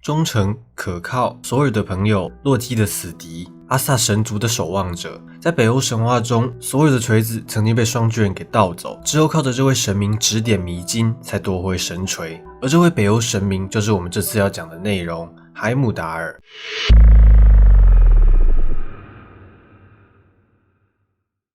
忠诚、可靠、索尔的朋友、洛基的死敌、阿萨神族的守望者。在北欧神话中，索尔的锤子曾经被双巨人给盗走，之后靠着这位神明指点迷津，才夺回神锤。而这位北欧神明就是我们这次要讲的内容——海姆达尔。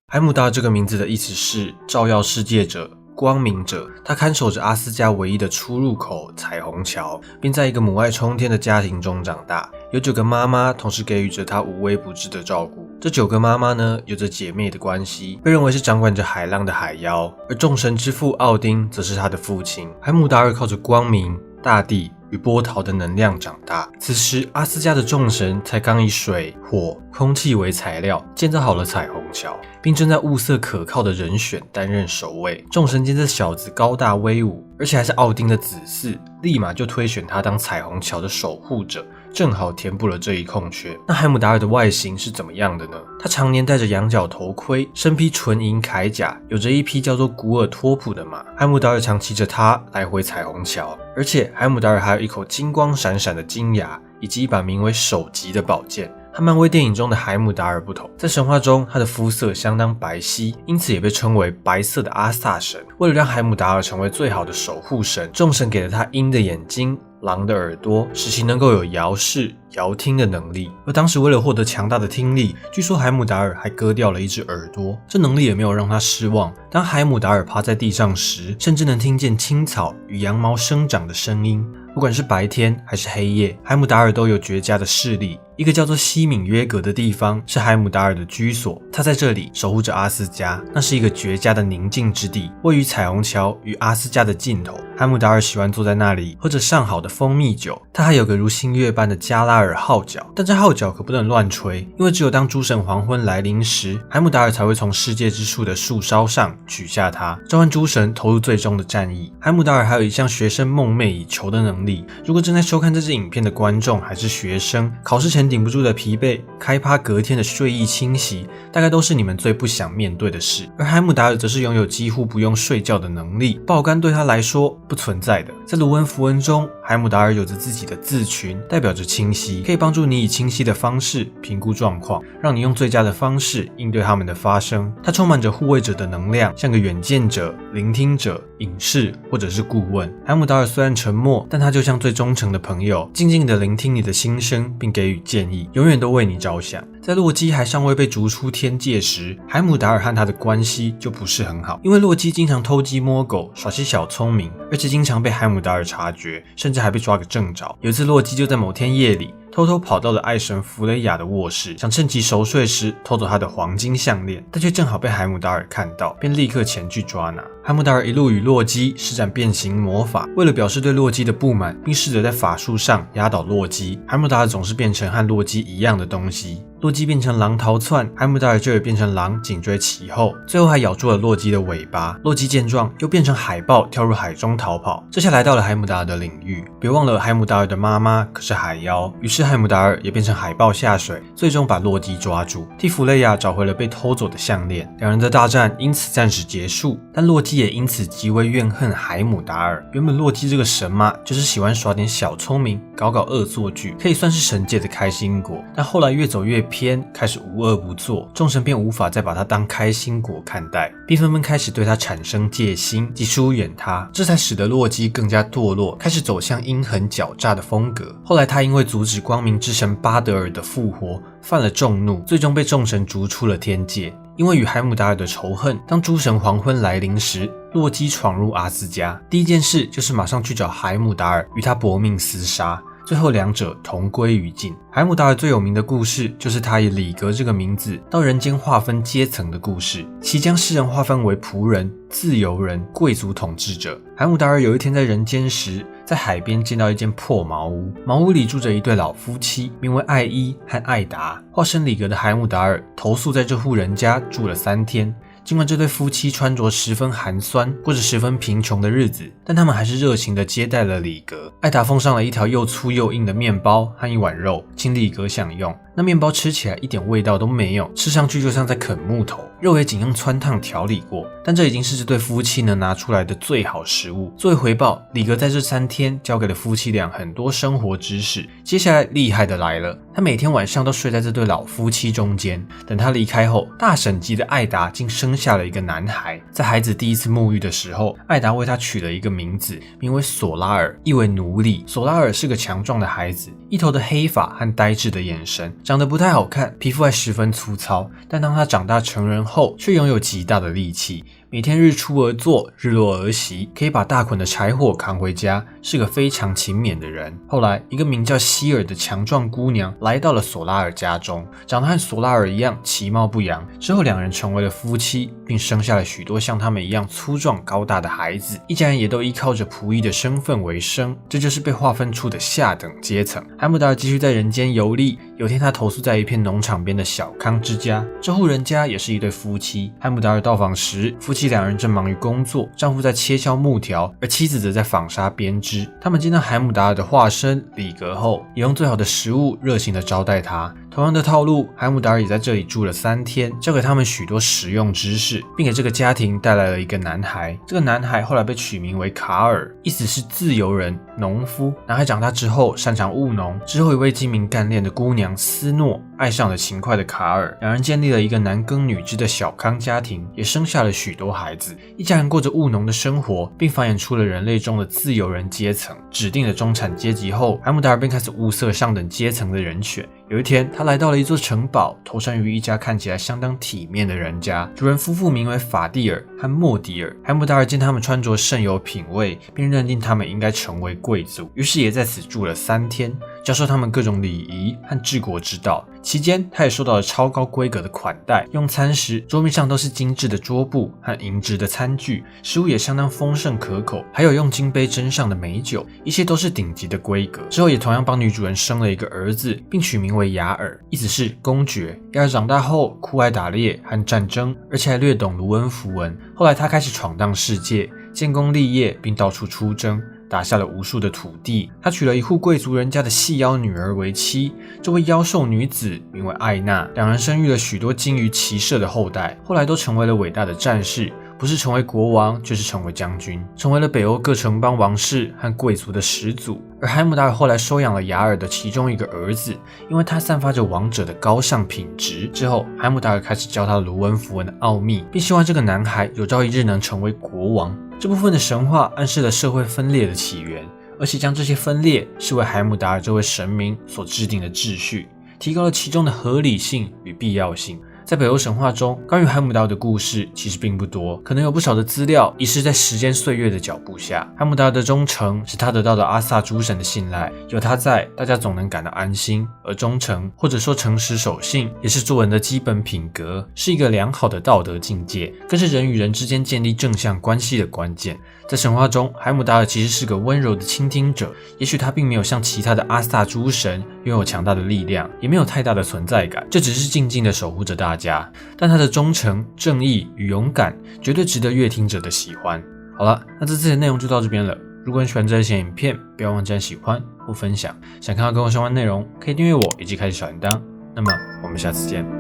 海姆达尔这个名字的意思是照耀世界者、光明者，他看守着阿斯加唯一的出入口彩虹桥，并在一个母爱冲天的家庭中长大。有9个妈妈同时给予着他无微不至的照顾。这9个妈妈呢，有着姐妹的关系，被认为是掌管着海浪的海妖。而众神之父奥丁则是他的父亲。海姆达尔靠着光明、大地与波涛的能量长大。此时，阿斯加的众神才刚以水、火、空气为材料建造好了彩虹桥，并正在物色可靠的人选担任守卫。众神见这小子高大威武，而且还是奥丁的子嗣，立马就推选他当彩虹桥的守护者，正好填补了这一空缺。那海姆达尔的外形是怎么样的呢？他常年戴着羊角头盔，身披纯银铠甲，有着一匹叫做古尔托普的马。海姆达尔常骑着它来回彩虹桥，而且海姆达尔还有一口金光闪闪的金牙，以及一把名为首级的宝剑。和漫威电影中的海姆达尔不同，在神话中他的肤色相当白皙，因此也被称为白色的阿萨神。为了让海姆达尔成为最好的守护神，众神给了他鹰的眼睛、狼的耳朵，使其能够有遥视、遥听的能力。而当时为了获得强大的听力，据说海姆达尔还割掉了一只耳朵。这能力也没有让他失望，当海姆达尔趴在地上时，甚至能听见青草与羊毛生长的声音。不管是白天还是黑夜，海姆达尔都有绝佳的视力。一个叫做西敏约格的地方是海姆达尔的居所，他在这里守护着阿斯加，那是一个绝佳的宁静之地，位于彩虹桥与阿斯加的尽头。海姆达尔喜欢坐在那里，喝着上好的蜂蜜酒。他还有个如星月般的加拉尔号角，但这号角可不能乱吹，因为只有当诸神黄昏来临时，海姆达尔才会从世界之树的树梢上取下它，召唤诸神投入最终的战役。海姆达尔还有一项学生梦寐以求的能力，如果正在收看这支影片的观众还是学生，考试前顶不住的疲惫，开趴隔天的睡意侵袭，大概都是你们最不想面对的事。而海姆达尔则是拥有几乎不用睡觉的能力，爆肝对他来说不存在的。在卢恩符文中，海姆达尔有着自己的字群，代表着清晰，可以帮助你以清晰的方式评估状况，让你用最佳的方式应对他们的发生。他充满着护卫者的能量，像个远见者、聆听者、隐士或者是顾问。海姆达尔虽然沉默，但他就像最忠诚的朋友，静静地聆听你的心声，并给予建议，永远都为你着想。在洛基还尚未被逐出天界时，海姆达尔和他的关系就不是很好，因为洛基经常偷鸡摸狗，耍些小聪明，而且经常被海姆达尔察觉，甚至还被抓个正着。有一次，洛基就在某天夜里偷偷跑到了爱神弗雷亚的卧室，想趁其熟睡时偷走他的黄金项链，但却正好被海姆达尔看到，便立刻前去抓拿。海姆达尔一路与洛基施展变形魔法，为了表示对洛基的不满，并试着在法术上压倒洛基，海姆达尔总是变成和洛基一样的东西。洛基变成狼逃窜，海姆达尔就也变成狼紧追其后，最后还咬住了洛基的尾巴。洛基见状又变成海豹跳入海中逃跑，这下来到了海姆达尔的领域。别忘了海姆达尔的妈妈可是海妖，于是海姆达尔也变成海豹下水，最终把洛基抓住，替弗雷亚找回了被偷走的项链。两人的大战因此暂时结束，但洛基也因此极为怨恨海姆达尔。原本洛基这个神嘛，就是喜欢耍点小聪明，搞恶作剧，可以算是神界的开心果。但后来越走越偏，开始无恶不作，众神便无法再把他当开心果看待，并纷纷开始对他产生戒心及疏远他，这才使得洛基更加堕落，开始走向阴狠狡诈的风格。后来他因为阻止光明之神巴德尔的复活，犯了众怒，最终被众神逐出了天界。因为与海姆达尔的仇恨，当诸神黄昏来临时，洛基闯入阿斯加，第一件事就是马上去找海姆达尔，与他搏命厮杀。最后两者同归于尽。海姆达尔最有名的故事就是他以里格这个名字到人间划分阶层的故事，其将世人划分为仆人、自由人、贵族统治者。海姆达尔有一天在人间时，在海边见到一间破茅屋，茅屋里住着一对老夫妻，名为艾伊和艾达。化身里格的海姆达尔投宿在这户人家住了3天。尽管这对夫妻穿着十分寒酸，过着十分贫穷的日子，但他们还是热情地接待了里格。艾达奉上了一条又粗又硬的面包和一碗肉，请里格享用。那面包吃起来一点味道都没有，吃上去就像在啃木头。肉也仅用汆烫调理过，但这已经是这对夫妻能拿出来的最好食物。作为回报，李格在这3天教给了夫妻俩很多生活知识。接下来厉害的来了，他每天晚上都睡在这对老夫妻中间。等他离开后，大婶级的艾达竟生下了一个男孩。在孩子第一次沐浴的时候，艾达为他取了一个名字，名为索拉尔，意为奴隶。索拉尔是个强壮的孩子，一头的黑发和呆滞的眼神，长得不太好看，皮肤还十分粗糙。但当他长大成人后，却拥有极大的力气。每天日出而作，日落而息，可以把大捆的柴火扛回家，是个非常勤勉的人。后来，一个名叫希尔的强壮姑娘来到了索拉尔家中，长得和索拉尔一样其貌不扬。之后，两人成为了夫妻，并生下了许多像他们一样粗壮高大的孩子。一家人也都依靠着仆役的身份为生，这就是被划分出的下等阶层。海姆达尔继续在人间游历。有天，他投宿在一片农场边的小康之家，这户人家也是一对夫妻。海姆达尔到访时，夫妻两人正忙于工作，丈夫在切削木条，而妻子则在纺纱编织。他们见到海姆达尔的化身里格后，也用最好的食物热情地招待他。同样的套路，海姆达尔也在这里住了3天，教给他们许多实用知识，并给这个家庭带来了一个男孩。这个男孩后来被取名为卡尔，意思是自由人、农夫。男孩长大之后擅长务农，之后一位精明干练的姑娘斯诺爱上了勤快的卡尔，两人建立了一个男耕女织的小康家庭，也生下了许多孩子。一家人过着务农的生活，并繁衍出了人类中的自由人阶层。指定的中产阶级后，海姆达尔便开始物色上等阶层的人选。有一天，他来到了一座城堡，投身于一家看起来相当体面的人家。主人夫妇名为法蒂尔和莫迪尔。海姆达尔见他们穿着甚有品味，便认定他们应该成为贵族，于是也在此住了3天，教授他们各种礼仪和治国之道。期间，他也受到了超高规格的款待，用餐时桌面上都是精致的桌布和银质的餐具，食物也相当丰盛可口，还有用金杯斟上的美酒，一切都是顶级的规格。之后也同样帮女主人生了一个儿子，并取名为雅尔，意思是公爵。雅尔长大后酷爱打猎和战争，而且还略懂卢恩符文。后来他开始闯荡世界，建功立业，并到处出征，打下了无数的土地。他娶了一户贵族人家的细腰女儿为妻，这位妖兽女子名为艾娜。两人生育了许多精于骑射的后代，后来都成为了伟大的战士，不是成为国王，就是成为将军，成为了北欧各城邦王室和贵族的始祖。而海姆达尔后来收养了雅尔的其中一个儿子，因为他散发着王者的高尚品质。之后，海姆达尔开始教他卢恩符文的奥秘，并希望这个男孩有朝一日能成为国王。这部分的神话暗示了社会分裂的起源，而且将这些分裂视为海姆达尔这位神明所制定的秩序，提高了其中的合理性与必要性。在北欧神话中，关于海姆达尔的故事其实并不多，可能有不少的资料遗失在时间岁月的脚步下。海姆达尔的忠诚是他得到的阿萨诸神的信赖，有他在，大家总能感到安心。而忠诚或者说诚实守信，也是做人的基本品格，是一个良好的道德境界，更是人与人之间建立正向关系的关键。在神话中，海姆达尔其实是个温柔的倾听者，也许他并没有像其他的阿萨诸神拥有强大的力量，也没有太大的存在感，这只是静静的守护着大家。但他的忠诚、正义与勇敢绝对值得阅听者的喜欢。好了，那这次的内容就到这边了。如果你喜欢这些影片，不要忘记按喜欢或分享。想看到更多相关内容，可以订阅我以及开启小铃铛。那么我们下次见。